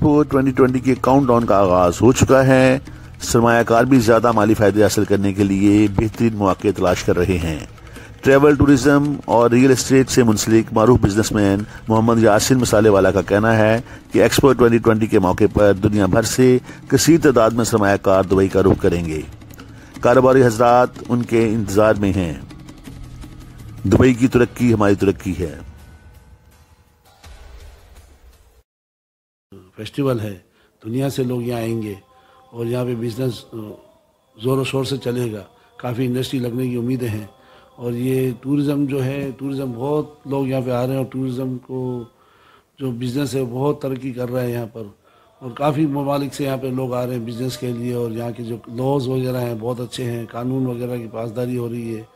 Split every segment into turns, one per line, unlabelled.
Expo 2020 के countdown का आगाज हो चुका है। सरमायाकार भी ज्यादा माली फायदे हासिल करने के लिए बेहतरीन मौके तलाश कर रहे हैं। ट्रैवल, टूरिज्म और रियल एस्टेट से मुंसलिक मारूफ बिजनेसमैन मोहम्मद यासिन मसाले वाला का कहना है कि एक्सपो 2020 के मौके पर दुनिया भर से कसीर तादाद में सरमायाकार दुबई का रुख करेंगे। कारोबारी हजरात उनके इंतजार में हैं। दुबई की तरक्की हमारी तरक्की है।
फेस्टिवल है, दुनिया से लोग यहाँ आएंगे और यहाँ पे बिजनेस ज़ोरों शोर से चलेगा। काफ़ी इंडस्ट्री लगने की उम्मीदें हैं और ये टूरिज़्म जो है, टूरिज़्म बहुत लोग यहाँ पे आ रहे हैं और टूरिज़्म को जो बिज़नेस है बहुत तरक्की कर रहा है यहाँ पर और काफ़ी ममालिक से यहाँ पे लोग आ रहे हैं बिज़नेस के लिए। और यहाँ के जो लॉज वगैरह हैं बहुत अच्छे हैं, कानून वगैरह की पासदारी हो रही है,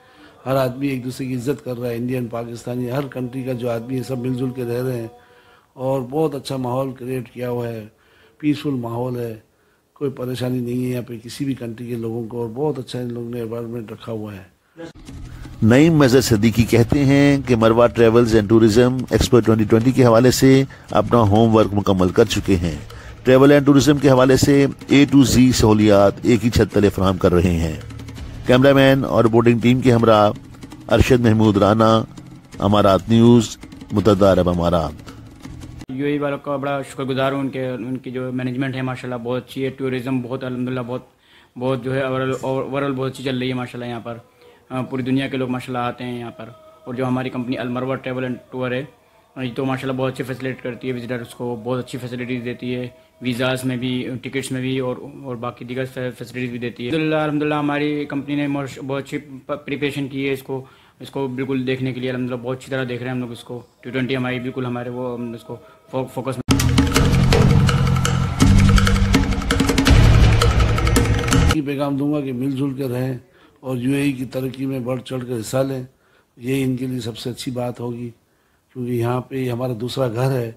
हर आदमी एक दूसरे की इज्जत कर रहा है। इंडियन, पाकिस्तानी, हर कंट्री का जो आदमी है सब मिलजुल के रह रहे हैं और बहुत अच्छा माहौल क्रिएट किया हुआ है। पीसफुल माहौल है, कोई परेशानी नहीं है यहाँ पे किसी भी कंट्री के लोगों को और बहुत अच्छा इन लोगों ने एनवायरनमेंट रखा हुआ है।
नईम मजहर सदीकी कहते हैं कि मरवा ट्रेवल्स एंड टूरिज्म एक्सपो 2020 के हवाले से अपना होमवर्क मुकम्मल कर चुके हैं। ट्रेवल एंड टूरिज्म के हवाले से A to Z सहूलियात एक ही छत तले फराहम कर रहे हैं। कैमरामैन और रिपोर्टिंग टीम के हमरा अरशद महमूद राना, अमारात न्यूज़, मुतअद्दिद अरब अमारात।
यूएई वालों का बड़ा शुक्रगुजार हूँ। उनकी जो मैनेजमेंट है माशाल्लाह बहुत अच्छी है। टूरिज़्म बहुत अल्हम्दुलिल्लाह बहुत जो है ओवरऑल बहुत अच्छी चल रही है माशाल्लाह। यहाँ पर पूरी दुनिया के लोग माशाल्लाह आते हैं यहाँ पर। और जो हमारी कंपनी अलमरवा ट्रैवल एंड टूर है ये तो माशाल्लाह बहुत अच्छी फैसिलिटेट करती है, विजिटर्स को बहुत अच्छी फैसिलिटीज़ देती है, वीज़ाज़ में भी, टिकट्स में भी और बाकी दीगर फैसिलिटीज़ भी देती है। अल्हम्दुलिल्लाह हमारी कंपनी ने बहुत अच्छी प्रिपरेशन की है इसको बिल्कुल देखने के लिए। अल्हम्दुलिल्लाह बहुत अच्छी तरह देख रहे हैं हम लोग इसको। T20 हमारी बिल्कुल हमारे वो इसको फोकस
पैगाम दूंगा कि मिलजुल के रहें और यूएई की तरक्की में बढ़ चढ़ कर हिस्सा लें। ये इनके लिए सबसे अच्छी बात होगी क्योंकि यहाँ पे हमारा दूसरा घर है।